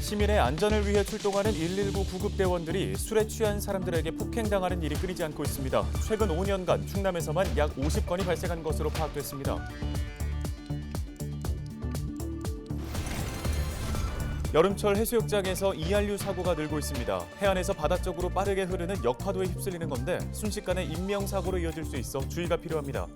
시민의 안전을 위해 출동하는 119 구급대원들이 술에 취한 사람들에게 폭행당하는 일이 끊이지 않고 있습니다. 최근 5년간 충남에서만 약 50건이 발생한 것으로 파악됐습니다. 여름철 해수욕장에서 이한류 사고가 늘고 있습니다. 해안에서 바다 쪽으로 빠르게 흐르는 역파도에 휩쓸리는 건데 순식간에 인명사고로 이어질 수 있어 주의가 필요합니다.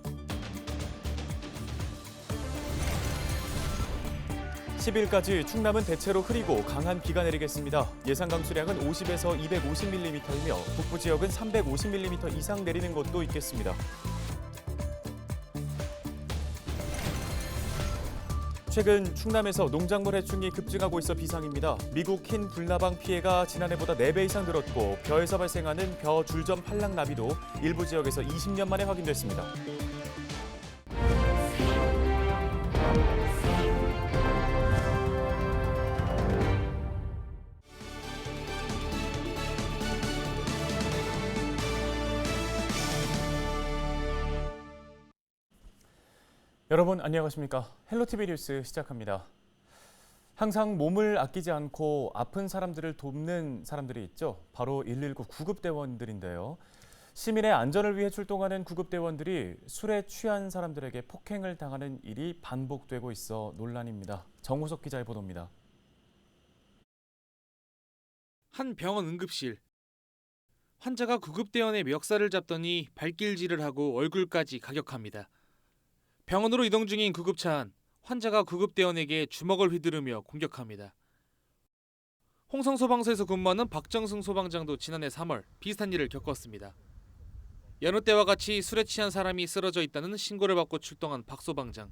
10일까지 충남은 대체로 흐리고 강한 비가 내리겠습니다. 예상 강수량은 50에서 250mm이며 북부 지역은 350mm 이상 내리는 곳도 있겠습니다. 최근 충남에서 농작물 해충이 급증하고 있어 비상입니다. 미국 흰 불나방 피해가 지난해보다 4배 이상 늘었고 벼에서 발생하는 벼 줄점 팔랑나비도 일부 지역에서 20년 만에 확인됐습니다. 여러분 안녕하십니까? 헬로티비 뉴스 시작합니다. 항상 몸을 아끼지 않고 아픈 사람들을 돕는 사람들이 있죠. 바로 119 구급대원들인데요. 시민의 안전을 위해 출동하는 구급대원들이 술에 취한 사람들에게 폭행을 당하는 일이 반복되고 있어 논란입니다. 정호석 기자의 보도입니다. 한 병원 응급실. 환자가 구급대원의 멱살을 잡더니 발길질을 하고 얼굴까지 가격합니다. 병원으로 이동 중인 구급차 안, 환자가 구급대원에게 주먹을 휘두르며 공격합니다. 홍성소방서에서 근무하는 박정승 소방장도 지난해 3월 비슷한 일을 겪었습니다. 여느 때와 같이 술에 취한 사람이 쓰러져 있다는 신고를 받고 출동한 박 소방장.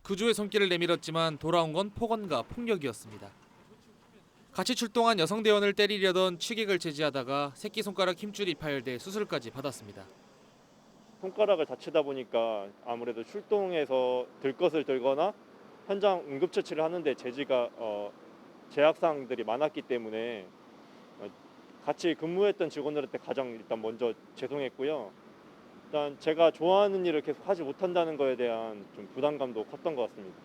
구조의 손길을 내밀었지만 돌아온 건 폭언과 폭력이었습니다. 같이 출동한 여성 대원을 때리려던 취객을 제지하다가 새끼손가락 힘줄이 파열돼 수술까지 받았습니다. 손가락을 다치다 보니까 아무래도 출동해서 들 것을 들거나 현장 응급처치를 하는데 제약사항들이 많았기 때문에 같이 근무했던 직원들한테 가장 일단 먼저 죄송했고요. 일단 제가 좋아하는 일을 계속 하지 못한다는 거에 대한 좀 부담감도 컸던 것 같습니다.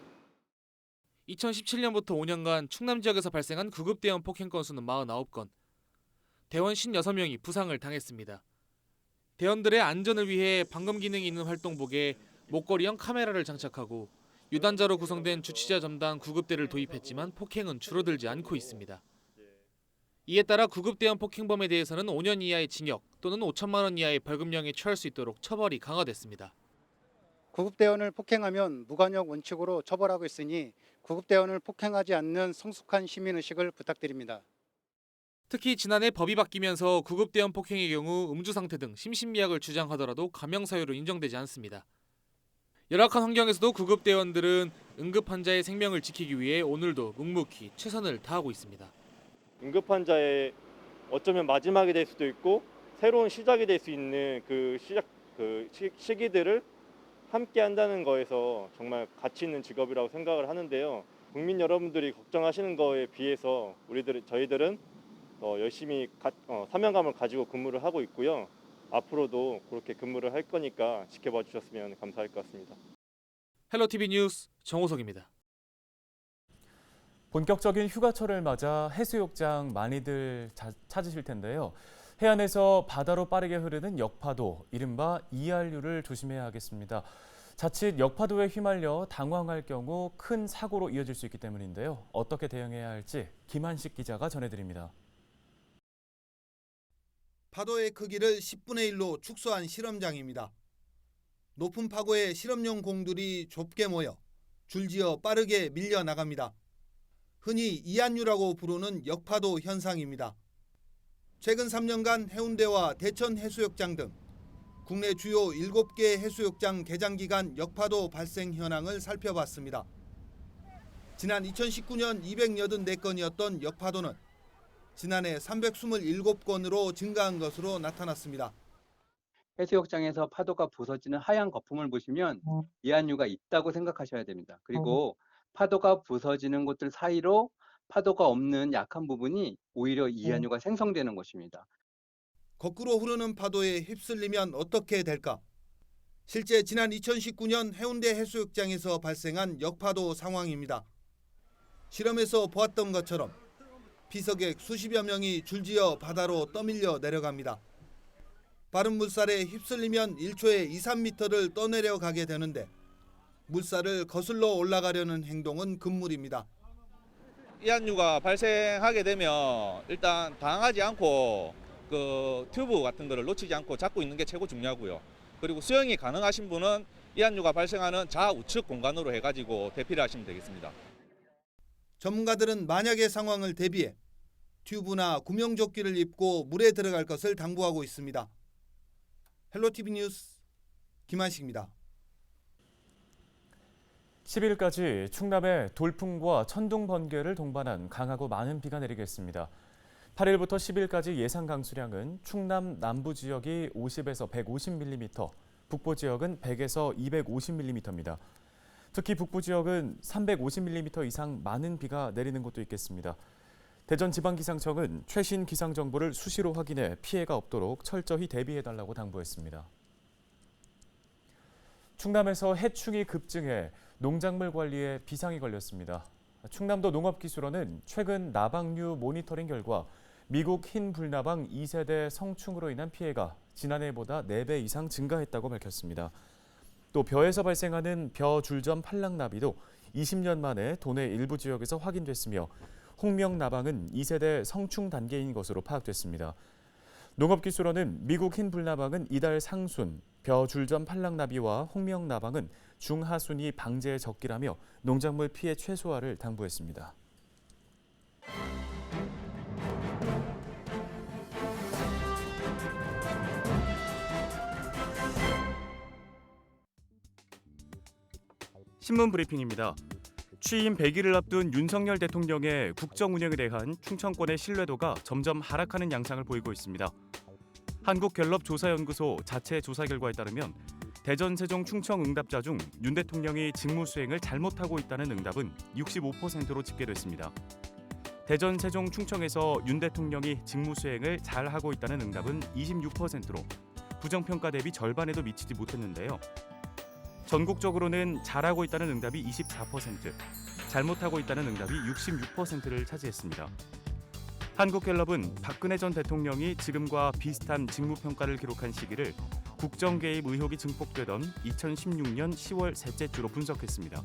2017년부터 5년간 충남 지역에서 발생한 구급대원 폭행 건수는 49건, 대원 56명이 부상을 당했습니다. 대원들의 안전을 위해 방금 기능이 있는 활동복에 목걸이형 카메라를 장착하고 유단자로 구성된 주치자 전담 구급대를 도입했지만 폭행은 줄어들지 않고 있습니다. 이에 따라 구급대원 폭행범에 대해서는 5년 이하의 징역 또는 5천만 원 이하의 벌금형에 처할 수 있도록 처벌이 강화됐습니다. 구급대원을 폭행하면 무관역 원칙으로 처벌하고 있으니 구급대원을 폭행하지 않는 성숙한 시민의식을 부탁드립니다. 특히 지난해 법이 바뀌면서 구급대원 폭행의 경우 음주 상태 등 심신미약을 주장하더라도 감형 사유로 인정되지 않습니다. 열악한 환경에서도 구급대원들은 응급 환자의 생명을 지키기 위해 오늘도 묵묵히 최선을 다하고 있습니다. 응급 환자의 어쩌면 마지막이 될 수도 있고 새로운 시작이 될 수 있는 시기들을 함께 한다는 거에서 정말 가치 있는 직업이라고 생각을 하는데요. 국민 여러분들이 걱정하시는 거에 비해서 저희들은 열심히 사명감을 가지고 근무를 하고 있고요. 앞으로도 그렇게 근무를 할 거니까 지켜봐 주셨으면 감사할 것 같습니다. 헬로티비 뉴스 정호석입니다. 본격적인 휴가철을 맞아 해수욕장 많이들 찾으실 텐데요. 해안에서 바다로 빠르게 흐르는 역파도, 이른바 이한류를 조심해야 하겠습니다. 자칫 역파도에 휘말려 당황할 경우 큰 사고로 이어질 수 있기 때문인데요. 어떻게 대응해야 할지 김한식 기자가 전해드립니다. 파도의 크기를 10분의 1로 축소한 실험장입니다. 높은 파고에 실험용 공들이 좁게 모여 줄지어 빠르게 밀려 나갑니다. 흔히 이한류라고 부르는 역파도 현상입니다. 최근 3년간 해운대와 대천 해수욕장 등 국내 주요 7개 해수욕장 개장 기간 역파도 발생 현황을 살펴봤습니다. 지난 2019년 284건이었던 역파도는 지난해 327건으로 증가한 것으로 나타났습니다. 해수욕장에서 파도가 부서지는 하얀 거품을 보시면 이한류가 있다고 생각하셔야 됩니다. 그리고 파도가 부서지는 곳들 사이로 파도가 없는 약한 부분이 오히려 이한류가 생성되는 것입니다. 거꾸로 흐르는 파도에 휩쓸리면 어떻게 될까? 실제 지난 2019년 해운대 해수욕장에서 발생한 역파도 상황입니다. 실험에서 보았던 것처럼 피서객 수십여 명이 줄지어 바다로 떠밀려 내려갑니다. 빠른 물살에 휩쓸리면 1초에 2, 3m를 떠내려가게 되는데 물살을 거슬러 올라가려는 행동은 금물입니다. 이한류가 발생하게 되면 일단 당하지 않고 그 튜브 같은 거를 놓치지 않고 잡고 있는 게 최고 중요하고요. 그리고 수영이 가능하신 분은 이한류가 발생하는 좌우측 공간으로 해가지고 대피를 하시면 되겠습니다. 전문가들은 만약의 상황을 대비해 튜브나 구명조끼를 입고 물에 들어갈 것을 당부하고 있습니다. 헬로티비 뉴스 김한식입니다. 10일까지 충남에 돌풍과 천둥 번개를 동반한 강하고 많은 비가 내리겠습니다. 8일부터 10일까지 예상 강수량은 충남 남부 지역이 50에서 150mm, 북부 지역은 100에서 250mm입니다. 특히 북부 지역은 350mm 이상 많은 비가 내리는 곳도 있겠습니다. 대전지방기상청은 최신 기상 정보를 수시로 확인해 피해가 없도록 철저히 대비해달라고 당부했습니다. 충남에서 해충이 급증해 농작물 관리에 비상이 걸렸습니다. 충남도 농업기술원은 최근 나방류 모니터링 결과 미국 흰 불나방 2세대 성충으로 인한 피해가 지난해보다 4배 이상 증가했다고 밝혔습니다. 또 벼에서 발생하는 벼 줄점 팔랑나비도 20년 만에 도내 일부 지역에서 확인됐으며 홍명나방은 2세대 성충 단계인 것으로 파악됐습니다. 농업기술원은 미국 흰 불나방은 이달 상순, 벼 줄점 팔랑나비와 홍명나방은 중하순이 방제에 적기라며 농작물 피해 최소화를 당부했습니다. 신문 브리핑입니다. 취임 100일을 앞둔 윤석열 대통령의 국정 운영에 대한 충청권의 신뢰도가 점점 하락하는 양상을 보이고 있습니다. 한국갤럽조사연구소 자체 조사 결과에 따르면 대전, 세종, 충청 응답자 중 윤 대통령이 직무 수행을 잘못하고 있다는 응답은 65%로 집계됐습니다. 대전, 세종, 충청에서 윤 대통령이 직무 수행을 잘하고 있다는 응답은 26%로 부정평가 대비 절반에도 미치지 못했는데요. 전국적으로는 잘하고 있다는 응답이 24%, 잘못하고 있다는 응답이 66%를 차지했습니다. 한국갤럽은 박근혜 전 대통령이 지금과 비슷한 직무평가를 기록한 시기를 국정개입 의혹이 증폭되던 2016년 10월 셋째 주로 분석했습니다.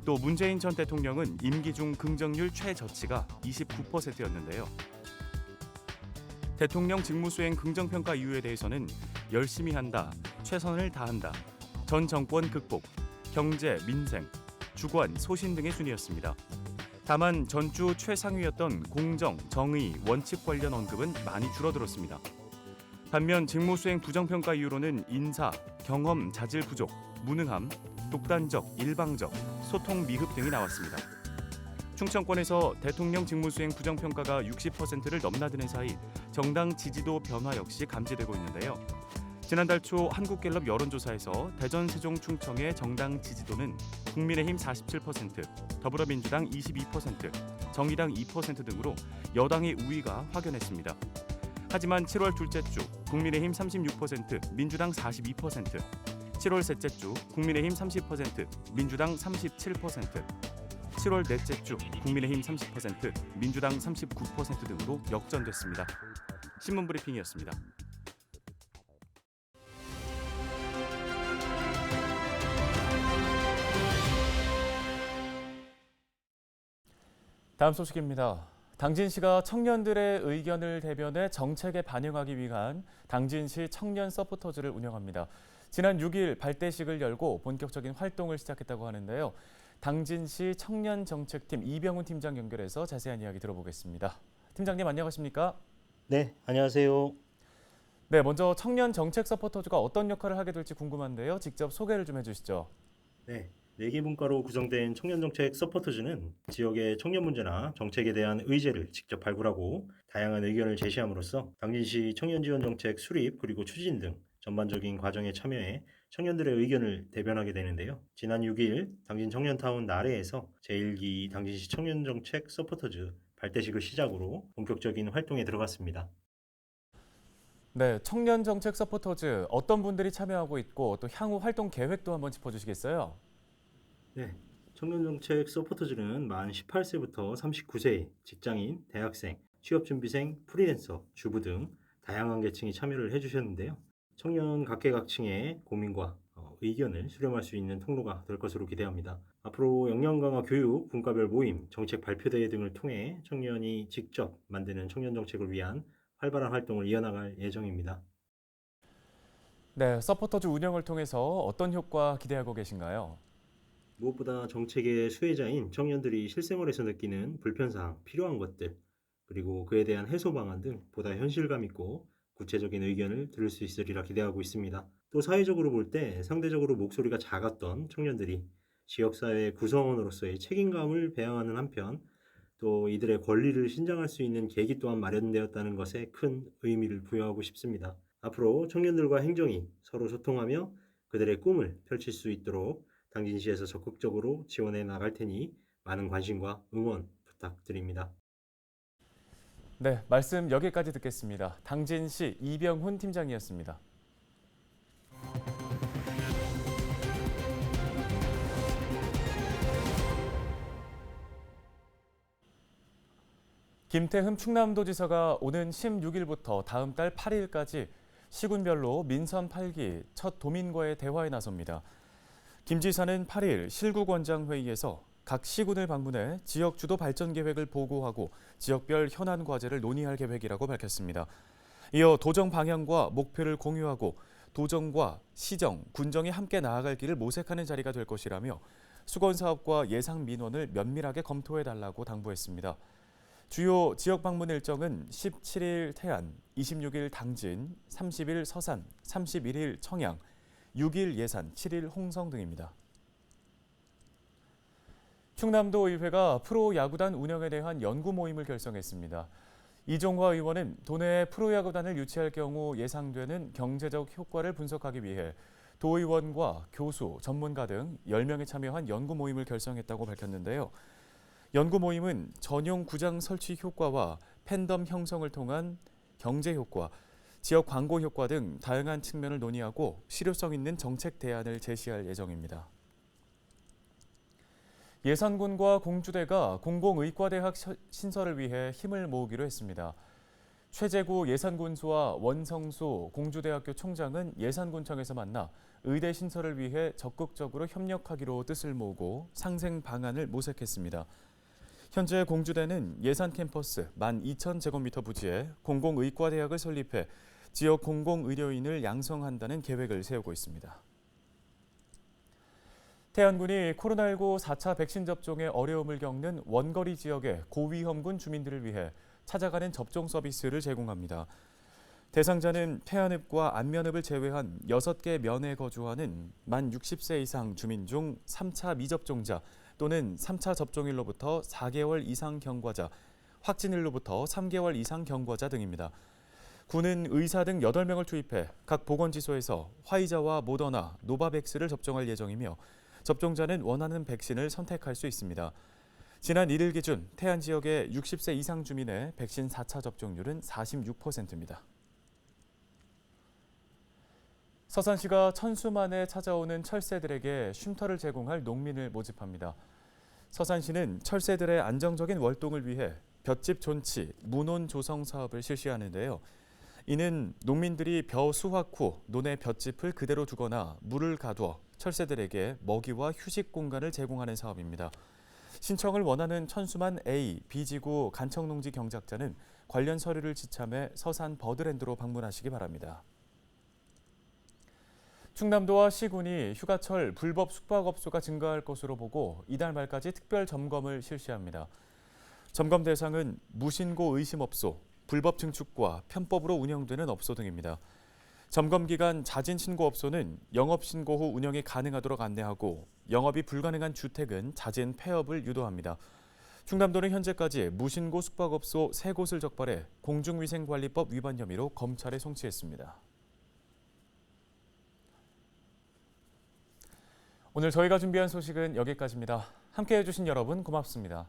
또 문재인 전 대통령은 임기 중 긍정률 최저치가 29%였는데요. 대통령 직무수행 긍정평가 이유에 대해서는 열심히 한다, 최선을 다한다, 전 정권 극복, 경제, 민생, 주권, 소신 등의 순이었습니다. 다만 전주 최상위였던 공정, 정의, 원칙 관련 언급은 많이 줄어들었습니다. 반면 직무수행 부정평가 이유로는 인사, 경험, 자질 부족, 무능함, 독단적, 일방적, 소통 미흡 등이 나왔습니다. 충청권에서 대통령 직무수행 부정평가가 60%를 넘나드는 사이 정당 지지도 변화 역시 감지되고 있는데요. 지난달 초 한국갤럽 여론조사에서 대전, 세종, 충청의 정당 지지도는 국민의힘 47%, 더불어민주당 22%, 정의당 2% 등으로 여당의 우위가 확연했습니다. 하지만 7월 둘째 주 국민의힘 36%, 민주당 42%, 7월 셋째 주 국민의힘 30%, 민주당 37%, 7월 넷째 주 국민의힘 30%, 민주당 39% 등으로 역전됐습니다. 신문 브리핑이었습니다. 다음 소식입니다. 당진시가 청년들의 의견을 대변해 정책에 반영하기 위한 당진시 청년 서포터즈를 운영합니다. 지난 6일 발대식을 열고 본격적인 활동을 시작했다고 하는데요. 당진시 청년정책팀 이병훈 팀장 연결해서 자세한 이야기 들어보겠습니다. 팀장님 안녕하십니까? 네, 안녕하세요. 네, 먼저 청년정책 서포터즈가 어떤 역할을 하게 될지 궁금한데요. 직접 소개를 좀 해주시죠. 네, 4개 분과로 구성된 청년정책 서포터즈는 지역의 청년 문제나 정책에 대한 의제를 직접 발굴하고 다양한 의견을 제시함으로써 당진시 청년지원정책 수립 그리고 추진 등 전반적인 과정에 참여해 청년들의 의견을 대변하게 되는데요. 지난 6일 당진 청년타운 나래에서 제1기 당진시 청년정책 서포터즈 발대식을 시작으로 본격적인 활동에 들어갔습니다. 네, 청년정책 서포터즈 어떤 분들이 참여하고 있고 또 향후 활동 계획도 한번 짚어주시겠어요? 네, 청년정책 서포터즈는 만 18세부터 39세 직장인, 대학생, 취업준비생, 프리랜서, 주부 등 다양한 계층이 참여를 해주셨는데요. 청년 각계각층의 고민과 의견을 수렴할 수 있는 통로가 될 것으로 기대합니다. 앞으로 역량 강화 교육, 분과별 모임, 정책 발표대회 등을 통해 청년이 직접 만드는 청년 정책을 위한 활발한 활동을 이어나갈 예정입니다. 네, 서포터즈 운영을 통해서 어떤 효과 기대하고 계신가요? 무엇보다 정책의 수혜자인 청년들이 실생활에서 느끼는 불편사항, 필요한 것들, 그리고 그에 대한 해소 방안 등 보다 현실감 있고 구체적인 의견을 들을 수 있으리라 기대하고 있습니다. 또 사회적으로 볼 때 상대적으로 목소리가 작았던 청년들이 지역사회 구성원으로서의 책임감을 배양하는 한편 또 이들의 권리를 신장할 수 있는 계기 또한 마련되었다는 것에 큰 의미를 부여하고 싶습니다. 앞으로 청년들과 행정이 서로 소통하며 그들의 꿈을 펼칠 수 있도록 당진시에서 적극적으로 지원해 나갈 테니 많은 관심과 응원 부탁드립니다. 네, 말씀 여기까지 듣겠습니다. 당진시 이병훈 팀장이었습니다. 김태흠 충남도지사가 오는 16일부터 다음 달 8일까지 시군별로 민선 8기 첫 도민과의 대화에 나섭니다. 김 지사는 8일 실구권장회의에서 각 시군을 방문해 지역 주도 발전 계획을 보고하고 지역별 현안 과제를 논의할 계획이라고 밝혔습니다. 이어 도정 방향과 목표를 공유하고 도정과 시정, 군정이 함께 나아갈 길을 모색하는 자리가 될 것이라며 수건 사업과 예상 민원을 면밀하게 검토해달라고 당부했습니다. 주요 지역 방문 일정은 17일 태안, 26일 당진, 30일 서산, 31일 청양, 6일 예산, 7일 홍성 등입니다. 충남도 의회가 프로야구단 운영에 대한 연구 모임을 결성했습니다. 이종화 의원은 도내에 프로야구단을 유치할 경우 예상되는 경제적 효과를 분석하기 위해 도의원과 교수, 전문가 등 10명이 참여한 연구 모임을 결성했다고 밝혔는데요. 연구 모임은 전용 구장 설치 효과와 팬덤 형성을 통한 경제 효과, 지역 광고 효과 등 다양한 측면을 논의하고 실효성 있는 정책 대안을 제시할 예정입니다. 예산군과 공주대가 공공의과대학 신설을 위해 힘을 모으기로 했습니다. 최재구 예산군수와 원성수 공주대학교 총장은 예산군청에서 만나 의대 신설을 위해 적극적으로 협력하기로 뜻을 모으고 상생 방안을 모색했습니다. 현재 공주대는 예산 캠퍼스 12,000제곱미터 부지에 공공의과대학을 설립해 지역 공공의료인을 양성한다는 계획을 세우고 있습니다. 태안군이 코로나19 4차 백신 접종에 어려움을 겪는 원거리 지역의 고위험군 주민들을 위해 찾아가는 접종 서비스를 제공합니다. 대상자는 태안읍과 안면읍을 제외한 6개 면에 거주하는 만 60세 이상 주민 중 3차 미접종자 또는 3차 접종일로부터 4개월 이상 경과자, 확진일로부터 3개월 이상 경과자 등입니다. 군은 의사 등 8명을 투입해 각 보건지소에서 화이자와 모더나, 노바백스를 접종할 예정이며 접종자는 원하는 백신을 선택할 수 있습니다. 지난 1일 기준 태안 지역의 60세 이상 주민의 백신 4차 접종률은 46%입니다. 서산시가 천수만에 찾아오는 철새들에게 쉼터를 제공할 농민을 모집합니다. 서산시는 철새들의 안정적인 월동을 위해 볏짚 존치, 문혼 조성 사업을 실시하는데요. 이는 농민들이 벼 수확 후 논에 볏짚을 그대로 두거나 물을 가두어 철새들에게 먹이와 휴식 공간을 제공하는 사업입니다. 신청을 원하는 천수만 A, B지구 간청농지 경작자는 관련 서류를 지참해 서산 버드랜드로 방문하시기 바랍니다. 충남도와 시군이 휴가철 불법 숙박업소가 증가할 것으로 보고 이달 말까지 특별 점검을 실시합니다. 점검 대상은 무신고 의심업소, 불법 증축과 편법으로 운영되는 업소 등입니다. 점검 기간 자진 신고 업소는 영업 신고 후 운영이 가능하도록 안내하고 영업이 불가능한 주택은 자진 폐업을 유도합니다. 충남도는 현재까지 무신고 숙박업소 3곳을 적발해 공중위생관리법 위반 혐의로 검찰에 송치했습니다. 오늘 저희가 준비한 소식은 여기까지입니다. 함께해 주신 여러분 고맙습니다.